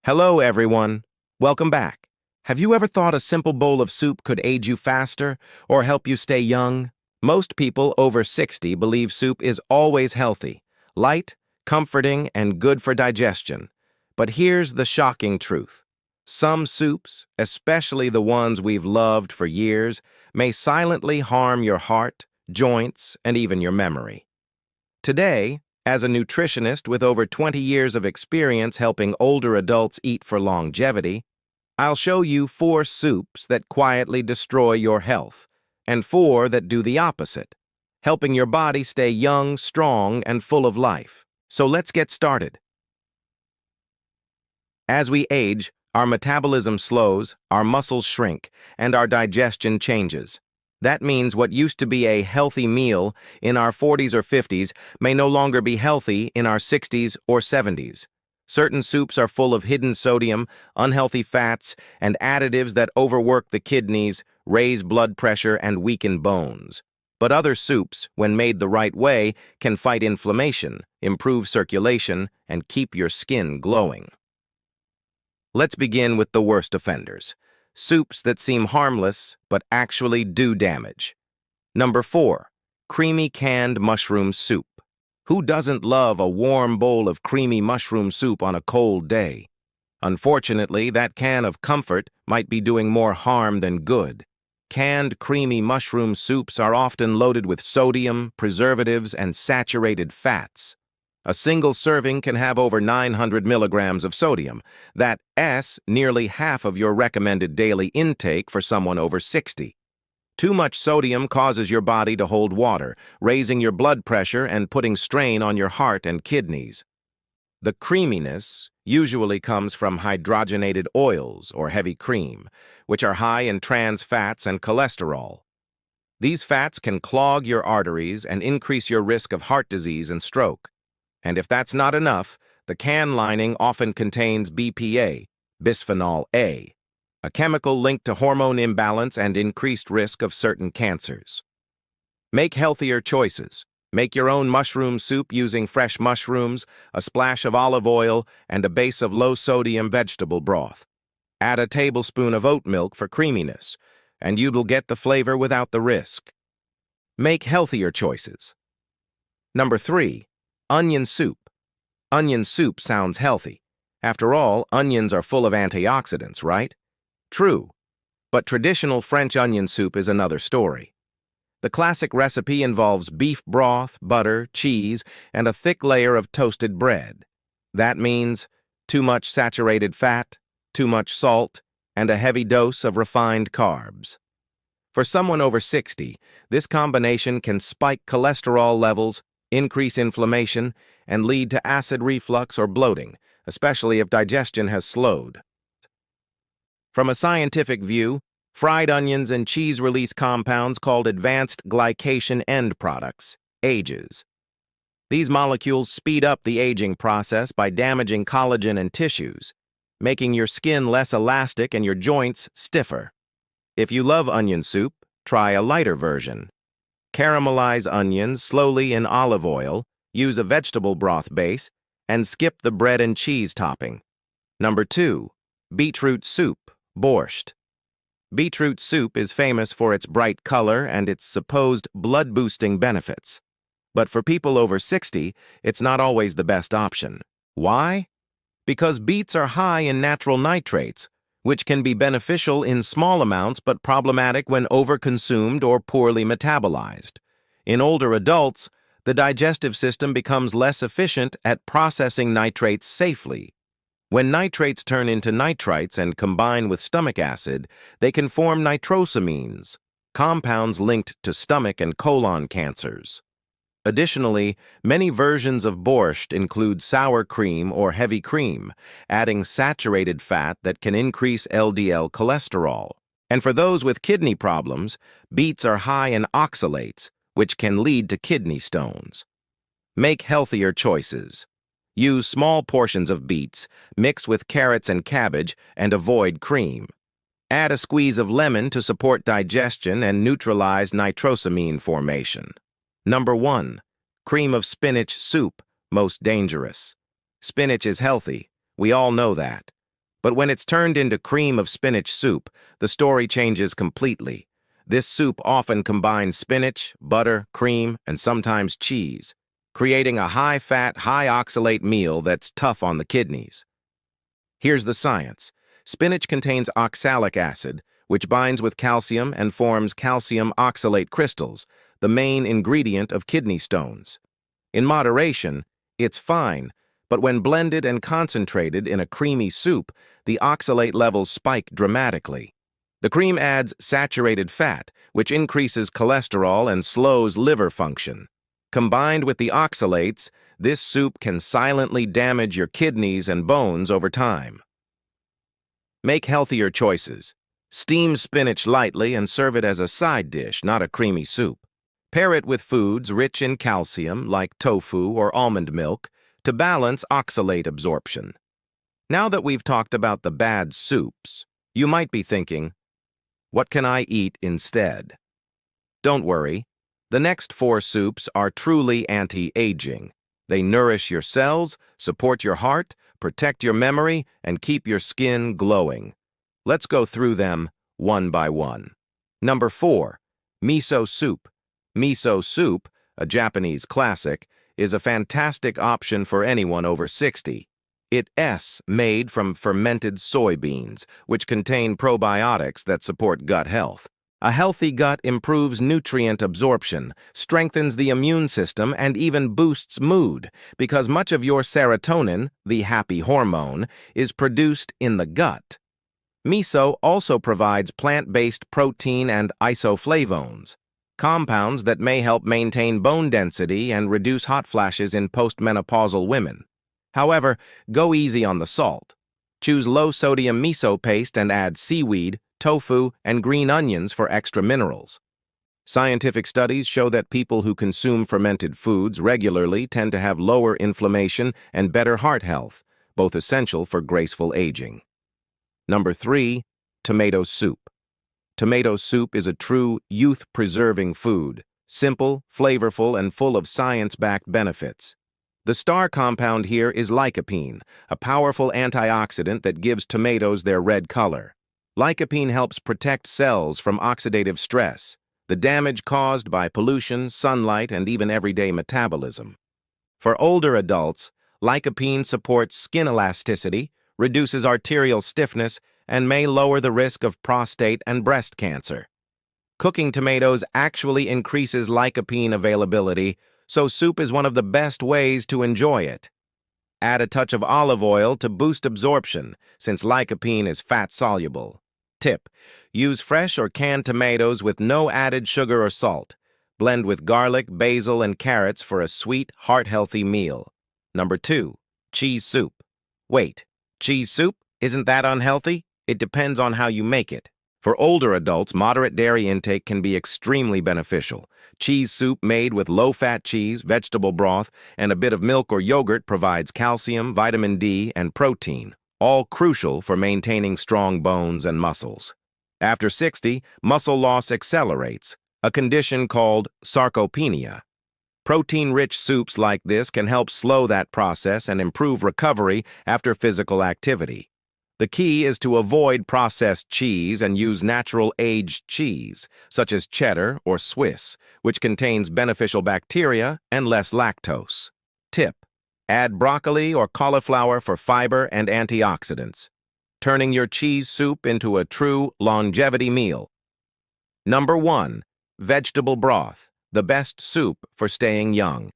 Hello, everyone. Welcome back. Have you ever thought a simple bowl of soup could age you faster or help you stay young? Most people over 60 believe soup is always healthy, light, comforting, and good for digestion. But here's the shocking truth. Some soups, especially the ones we've loved for years, may silently harm your heart, joints, and even your memory. Today, as a nutritionist with over 20 years of experience helping older adults eat for longevity, I'll show you 4 soups that quietly destroy your health, and 4 that do the opposite, helping your body stay young, strong, and full of life. So let's get started. As we age, our metabolism slows, our muscles shrink, and our digestion changes. That means what used to be a healthy meal in our 40s or 50s may no longer be healthy in our 60s or 70s. Certain soups are full of hidden sodium, unhealthy fats, and additives that overwork the kidneys, raise blood pressure, and weaken bones. But other soups, when made the right way, can fight inflammation, improve circulation, and keep your skin glowing. Let's begin with the worst offenders. Soups that seem harmless but actually do damage. Number 4, creamy canned mushroom soup. Who doesn't love a warm bowl of creamy mushroom soup on a cold day? Unfortunately, that can of comfort might be doing more harm than good. Canned creamy mushroom soups are often loaded with sodium, preservatives, and saturated fats. A single serving can have over 900 milligrams of sodium. That's nearly half of your recommended daily intake for someone over 60. Too much sodium causes your body to hold water, raising your blood pressure and putting strain on your heart and kidneys. The creaminess usually comes from hydrogenated oils or heavy cream, which are high in trans fats and cholesterol. These fats can clog your arteries and increase your risk of heart disease and stroke. And if that's not enough, the can lining often contains BPA, bisphenol A, a chemical linked to hormone imbalance and increased risk of certain cancers. Make healthier choices. Make your own mushroom soup using fresh mushrooms, a splash of olive oil, and a base of low-sodium vegetable broth. Add a tablespoon of oat milk for creaminess, and you'll get the flavor without the risk. Make healthier choices. Number 3. Onion soup. Onion soup sounds healthy. After all, onions are full of antioxidants, right? True. But traditional French onion soup is another story. The classic recipe involves beef broth, butter, cheese, and a thick layer of toasted bread. That means too much saturated fat, too much salt, and a heavy dose of refined carbs. For someone over 60, this combination can spike cholesterol levels, increase inflammation, and lead to acid reflux or bloating, especially if digestion has slowed. From a scientific view, fried onions and cheese release compounds called advanced glycation end products, AGEs. These molecules speed up the aging process by damaging collagen and tissues, making your skin less elastic and your joints stiffer. If you love onion soup, try a lighter version. Caramelize onions slowly in olive oil, use a vegetable broth base, and skip the bread and cheese topping. Number 2. Beetroot soup, borscht. Beetroot soup is famous for its bright color and its supposed blood-boosting benefits. But for people over 60, it's not always the best option. Why? Because beets are high in natural nitrates, which can be beneficial in small amounts but problematic when overconsumed or poorly metabolized. In older adults, the digestive system becomes less efficient at processing nitrates safely. When nitrates turn into nitrites and combine with stomach acid, they can form nitrosamines, compounds linked to stomach and colon cancers. Additionally, many versions of borscht include sour cream or heavy cream, adding saturated fat that can increase LDL cholesterol. And for those with kidney problems, beets are high in oxalates, which can lead to kidney stones. Make healthier choices. Use small portions of beets, mix with carrots and cabbage, and avoid cream. Add a squeeze of lemon to support digestion and neutralize nitrosamine formation. Number 1. Cream of spinach soup, most dangerous. Spinach is healthy. We all know that. But when it's turned into cream of spinach soup, the story changes completely. This soup often combines spinach, butter, cream, and sometimes cheese, creating a high-fat, high-oxalate meal that's tough on the kidneys. Here's the science. Spinach contains oxalic acid, which binds with calcium and forms calcium oxalate crystals, the main ingredient of kidney stones. In moderation, it's fine, but when blended and concentrated in a creamy soup, the oxalate levels spike dramatically. The cream adds saturated fat, which increases cholesterol and slows liver function. Combined with the oxalates, this soup can silently damage your kidneys and bones over time. Make healthier choices. Steam spinach lightly and serve it as a side dish, not a creamy soup. Pair it with foods rich in calcium, like tofu or almond milk, to balance oxalate absorption. Now that we've talked about the bad soups, you might be thinking, what can I eat instead? Don't worry. The next 4 soups are truly anti-aging. They nourish your cells, support your heart, protect your memory, and keep your skin glowing. Let's go through them one by one. Number 4, miso soup. Miso soup, a Japanese classic, is a fantastic option for anyone over 60. It's made from fermented soybeans, which contain probiotics that support gut health. A healthy gut improves nutrient absorption, strengthens the immune system, and even boosts mood, because much of your serotonin, the happy hormone, is produced in the gut. Miso also provides plant-based protein and isoflavones, compounds that may help maintain bone density and reduce hot flashes in postmenopausal women. However, go easy on the salt. Choose low-sodium miso paste and add seaweed, tofu, and green onions for extra minerals. Scientific studies show that people who consume fermented foods regularly tend to have lower inflammation and better heart health, both essential for graceful aging. Number 3, tomato soup. Tomato soup is a true youth-preserving food, simple, flavorful, and full of science-backed benefits. The star compound here is lycopene, a powerful antioxidant that gives tomatoes their red color. Lycopene helps protect cells from oxidative stress, the damage caused by pollution, sunlight, and even everyday metabolism. For older adults, lycopene supports skin elasticity, reduces arterial stiffness, and may lower the risk of prostate and breast cancer. Cooking tomatoes actually increases lycopene availability, so soup is one of the best ways to enjoy it. Add a touch of olive oil to boost absorption, since lycopene is fat-soluble. Tip: use fresh or canned tomatoes with no added sugar or salt. Blend with garlic, basil, and carrots for a sweet, heart-healthy meal. Number 2, cheese soup. Wait, cheese soup? Isn't that unhealthy? It depends on how you make it. For older adults, moderate dairy intake can be extremely beneficial. Cheese soup made with low-fat cheese, vegetable broth, and a bit of milk or yogurt provides calcium, vitamin D, and protein, all crucial for maintaining strong bones and muscles. After 60, muscle loss accelerates, a condition called sarcopenia. Protein-rich soups like this can help slow that process and improve recovery after physical activity. The key is to avoid processed cheese and use natural aged cheese, such as cheddar or Swiss, which contains beneficial bacteria and less lactose. Tip: add broccoli or cauliflower for fiber and antioxidants, turning your cheese soup into a true longevity meal. Number 1, vegetable broth, the best soup for staying young.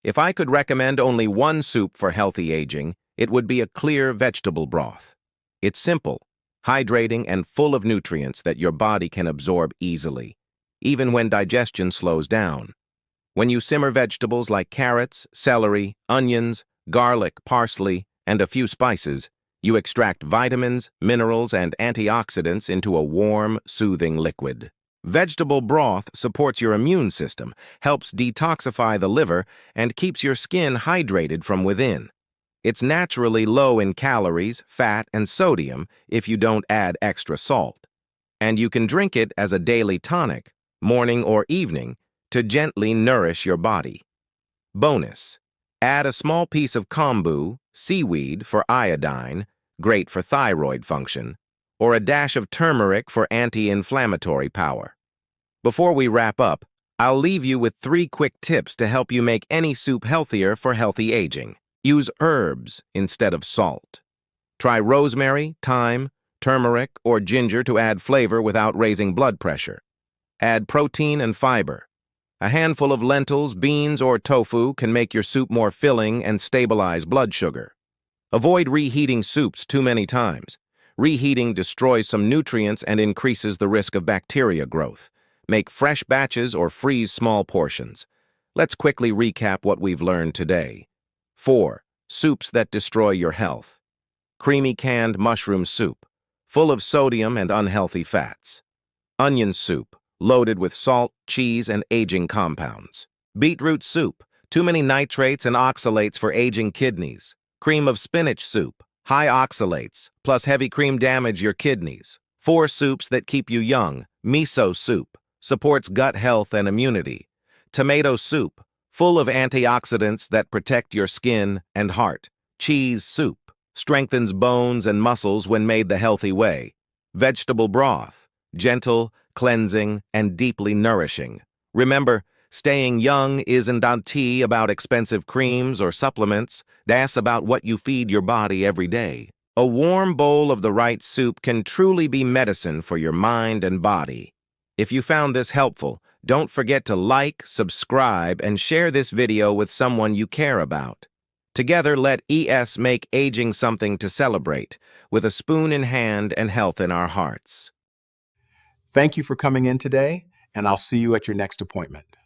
If I could recommend only one soup for healthy aging, it would be a clear vegetable broth. It's simple, hydrating, and full of nutrients that your body can absorb easily, even when digestion slows down. When you simmer vegetables like carrots, celery, onions, garlic, parsley, and a few spices, you extract vitamins, minerals, and antioxidants into a warm, soothing liquid. Vegetable broth supports your immune system, helps detoxify the liver, and keeps your skin hydrated from within. It's naturally low in calories, fat, and sodium if you don't add extra salt. And you can drink it as a daily tonic, morning or evening, to gently nourish your body. Bonus: add a small piece of kombu, seaweed for iodine, great for thyroid function, or a dash of turmeric for anti-inflammatory power. Before we wrap up, I'll leave you with 3 quick tips to help you make any soup healthier for healthy aging. Use herbs instead of salt. Try rosemary, thyme, turmeric, or ginger to add flavor without raising blood pressure. Add protein and fiber. A handful of lentils, beans, or tofu can make your soup more filling and stabilize blood sugar. Avoid reheating soups too many times. Reheating destroys some nutrients and increases the risk of bacteria growth. Make fresh batches or freeze small portions. Let's quickly recap what we've learned today. 4. Soups that destroy your health. Creamy canned mushroom soup, full of sodium and unhealthy fats. Onion soup, loaded with salt, cheese, and aging compounds. Beetroot soup, too many nitrates and oxalates for aging kidneys. Cream of spinach soup, high oxalates, plus heavy cream damage your kidneys. 4 soups that keep you young. Miso soup, supports gut health and immunity. Tomato soup, full of antioxidants that protect your skin and heart. Cheese soup, strengthens bones and muscles when made the healthy way. Vegetable broth, gentle, cleansing, and deeply nourishing. Remember, staying young isn't about expensive creams or supplements. That's about what you feed your body every day. A warm bowl of the right soup can truly be medicine for your mind and body. If you found this helpful, don't forget to like, subscribe, and share this video with someone you care about. Together, let ES make aging something to celebrate, with a spoon in hand and health in our hearts. Thank you for coming in today, and I'll see you at your next appointment.